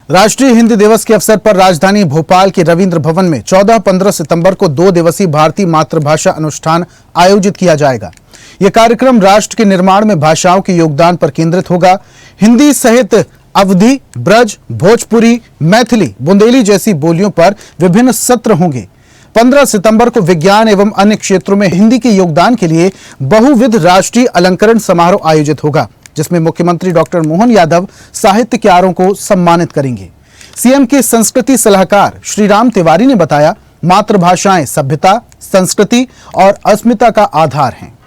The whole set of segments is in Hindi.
राष्ट्रीय हिंदी दिवस के अवसर पर राजधानी भोपाल के रविंद्र भवन में 14-15 सितंबर को 2 दिवसीय भारतीय मातृभाषा अनुष्ठान आयोजित किया जाएगा। यह कार्यक्रम राष्ट्र के निर्माण में भाषाओं के योगदान पर केंद्रित होगा। हिंदी सहित अवधी, ब्रज, भोजपुरी, मैथिली, बुंदेली जैसी बोलियों पर विभिन्न सत्र होंगे। 15 सितंबर को विज्ञान एवं अन्य क्षेत्रों में हिंदी के योगदान के लिए बहुविध राष्ट्रीय अलंकरण समारोह आयोजित होगा, जिसमें मुख्यमंत्री डॉक्टर मोहन यादव साहित्यकारों को सम्मानित करेंगे। सीएम के संस्कृति सलाहकार श्रीराम तिवारी ने बताया, मातृभाषाएं सभ्यता, संस्कृति और अस्मिता का आधार हैं।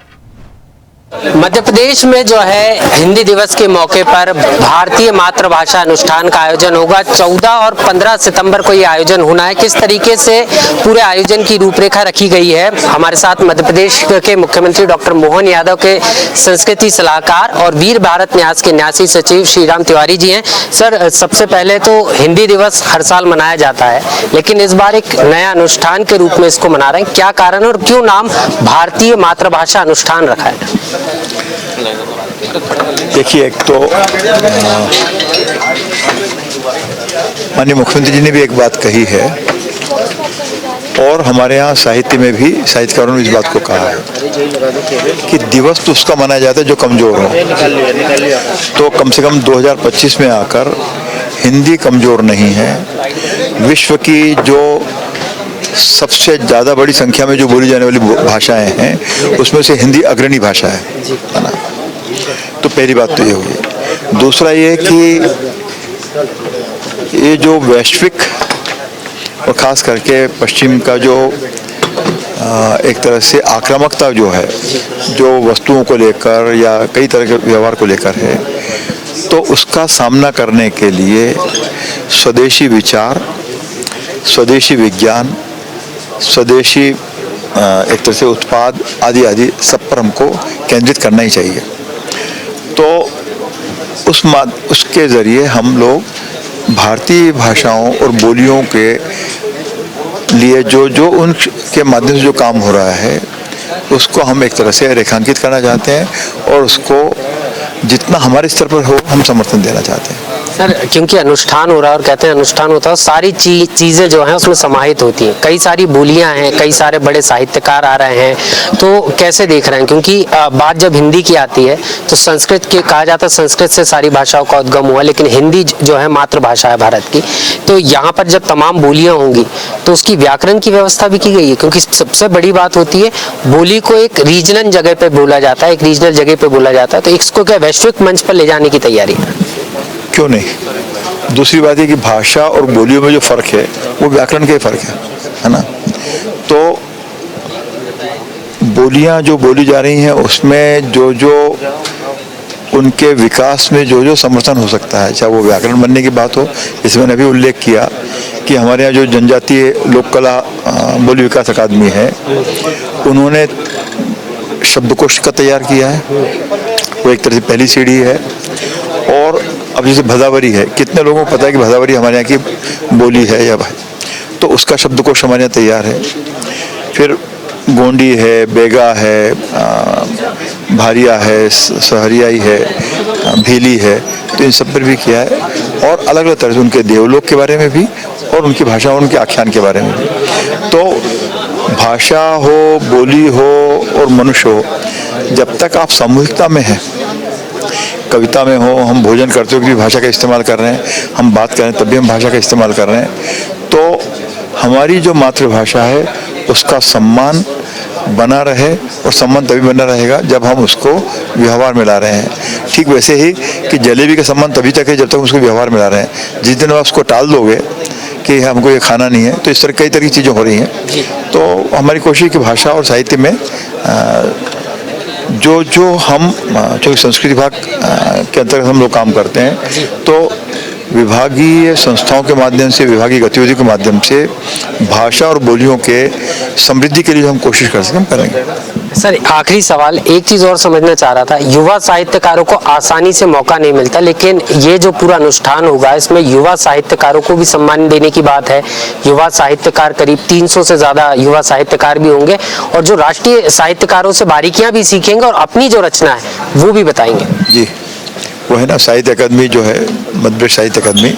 मध्य प्रदेश में जो है हिंदी दिवस के मौके पर भारतीय मातृभाषा अनुष्ठान का आयोजन होगा। 14 और 15 सितंबर को ये आयोजन होना है। किस तरीके से पूरे आयोजन की रूपरेखा रखी गई है, हमारे साथ मध्य प्रदेश के मुख्यमंत्री डॉक्टर मोहन यादव के संस्कृति सलाहकार और वीर भारत न्यास के न्यासी सचिव श्रीराम तिवारी जी हैं। सर, सबसे पहले तो हिंदी दिवस हर साल मनाया जाता है, लेकिन इस बार एक नया अनुष्ठान के रूप में इसको मना रहे हैं। क्या कारण और क्यों नाम भारतीय मातृभाषा अनुष्ठान रखा है? देखिए, एक तो माननीय मुख्यमंत्री जी ने भी एक बात कही है और हमारे यहाँ साहित्य में भी साहित्यकारों ने इस बात को कहा है कि दिवस तो उसका मनाया जाता है जो कमजोर हो। तो कम से कम 2025 में आकर हिंदी कमजोर नहीं है। विश्व की जो सबसे ज़्यादा बड़ी संख्या में जो बोली जाने वाली भाषाएं हैं, उसमें से हिंदी अग्रणी भाषा है ना। तो पहली बात तो ये हुई। दूसरा ये कि ये जो वैश्विक और ख़ास करके पश्चिम का जो एक तरह से आक्रामकता जो है, जो वस्तुओं को लेकर या कई तरह के व्यवहार को लेकर है, तो उसका सामना करने के लिए स्वदेशी विचार, स्वदेशी विज्ञान, स्वदेशी एक तरह से उत्पाद आदि आदि सब पर हमको केंद्रित करना ही चाहिए। तो उसके ज़रिए हम लोग भारतीय भाषाओं और बोलियों के लिए जो उनके माध्यम से जो काम हो रहा है, उसको हम एक तरह से रेखांकित करना चाहते हैं और उसको जितना हमारे स्तर पर हो हम समर्थन देना चाहते हैं। सर, क्योंकि अनुष्ठान हो रहा है और कहते हैं अनुष्ठान होता है, सारी चीज़ें जो हैं उसमें समाहित होती हैं। कई सारी बोलियां हैं, कई सारे बड़े साहित्यकार आ रहे हैं, तो कैसे देख रहे हैं? क्योंकि बात जब हिंदी की आती है तो संस्कृत के कहा जाता है संस्कृत से सारी भाषाओं का उद्गम हुआ, लेकिन हिंदी जो है मातृभाषा है भारत की। तो यहाँ पर जब तमाम बोलियाँ होंगी तो उसकी व्याकरण की व्यवस्था भी की गई है, क्योंकि सबसे बड़ी बात होती है बोली को एक रीजनल जगह पर बोला जाता है, एक रीजनल जगह पर बोला जाता है, तो इसको क्या वैश्विक मंच पर ले जाने की तैयारी है? क्यों नहीं। दूसरी बात है कि भाषा और बोलियों में जो फ़र्क है वो व्याकरण का ही फ़र्क है ना। तो बोलियां जो बोली जा रही हैं उसमें जो उनके विकास में जो समर्थन हो सकता है, चाहे वो व्याकरण बनने की बात हो, जैसे मैंने अभी उल्लेख किया कि हमारे यहाँ जो जनजातीय लोक कला बोली विकास अकादमी है, उन्होंने शब्दकोश का तैयार किया है, वो एक तरह से पहली सीढ़ी है। और अब जैसे भदावरी है, कितने लोगों को पता है कि भदावरी हमारे यहाँ की बोली है या भाई, तो उसका शब्दकोश हमारे यहाँ तैयार है। फिर गोंडी है, बेगा है, भारिया है, सहरियाई है, भीली है, तो इन सब पर भी किया है। और अलग अलग तरह से उनके देवलोक के बारे में भी और उनकी भाषा और उनके आख्यान के बारे में भी। तो भाषा हो, बोली हो और मनुष्य हो, जब तक आप सामूहिकता में हैं, कविता में हो, हम भोजन करते हुए भी भाषा का इस्तेमाल कर रहे हैं, हम बात कर रहे हैं तब भी हम भाषा का इस्तेमाल कर रहे हैं, तो हमारी जो मातृभाषा है उसका सम्मान बना रहे, और सम्मान तभी बना रहेगा जब हम उसको व्यवहार में ला रहे हैं। ठीक वैसे ही कि जलेबी का सम्मान तभी तक है जब तक उसको व्यवहार में ला रहे हैं। जिस दिन आप उसको टाल दोगे कि हमको ये खाना नहीं है, तो इस तरह कई तरह की चीज़ें हो रही हैं। तो हमारी कोशिश की भाषा और साहित्य में जो हम जो संस्कृति विभाग के अंतर्गत हम लोग काम करते हैं, तो विभागीय संस्थाओं के माध्यम से, विभागीय गतिविधियों के माध्यम से भाषा और बोलियों के समृद्धि के लिए हम कोशिश कर सकें, हम करेंगे। सर, आखिरी सवाल, एक चीज़ और समझना चाह रहा था। युवा साहित्यकारों को आसानी से मौका नहीं मिलता, लेकिन ये जो पूरा अनुष्ठान होगा इसमें युवा साहित्यकारों को भी सम्मान देने की बात है। युवा साहित्यकार करीब 300 से ज़्यादा युवा साहित्यकार भी होंगे, और जो राष्ट्रीय साहित्यकारों से बारीकियाँ भी सीखेंगे और अपनी जो रचना है वो भी बताएंगे। जी, वो है ना साहित्य अकादमी जो है, मध्य प्रदेश साहित्य अकादमी,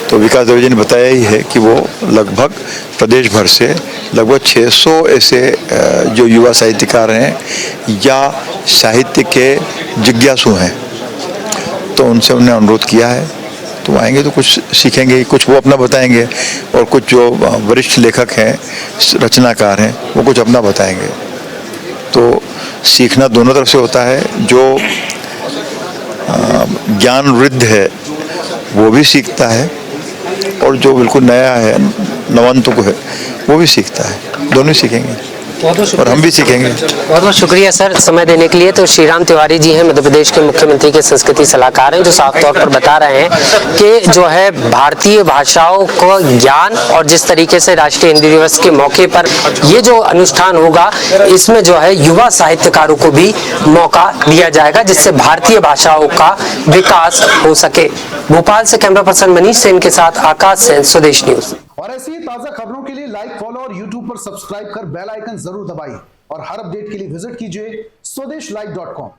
तो विकास दुबे जी ने बताया ही है कि वो लगभग प्रदेश भर से लगभग 600 ऐसे जो युवा साहित्यकार हैं या साहित्य के जिज्ञासु हैं, तो उनसे उन्हें अनुरोध किया है। तो आएंगे तो कुछ सीखेंगे, कुछ वो अपना बताएंगे और कुछ जो वरिष्ठ लेखक हैं, रचनाकार हैं, वो कुछ अपना बताएंगे। तो सीखना दोनों तरफ से होता है। जो ज्ञान वृद्ध है वो भी सीखता है और जो बिल्कुल नया है, नवंतुक है, वो भी सीखता है। दोनों सीखेंगे और हम भी सीखेंगे। बहुत बहुत शुक्रिया सर समय देने के लिए। तो श्रीराम तिवारी जी हैं, मध्य प्रदेश के मुख्यमंत्री के संस्कृति सलाहकार हैं, जो साफ तौर पर बता रहे हैं कि जो है भारतीय भाषाओं को ज्ञान और जिस तरीके से राष्ट्रीय हिंदी दिवस के मौके पर ये जो अनुष्ठान होगा, इसमें जो है युवा साहित्यकारों को भी मौका दिया जाएगा, जिससे भारतीय भाषाओं का विकास हो सके। भोपाल से कैमरा पर्सन मनीष सेन के साथ आकाश सेन, स्वदेश न्यूज। और ऐसी ही ताजा खबरों के लिए लाइक, फॉलो और यूट्यूब पर सब्सक्राइब कर बेल आइकन जरूर दबाइए और हर अपडेट के लिए विजिट कीजिए स्वदेशलाइव.com।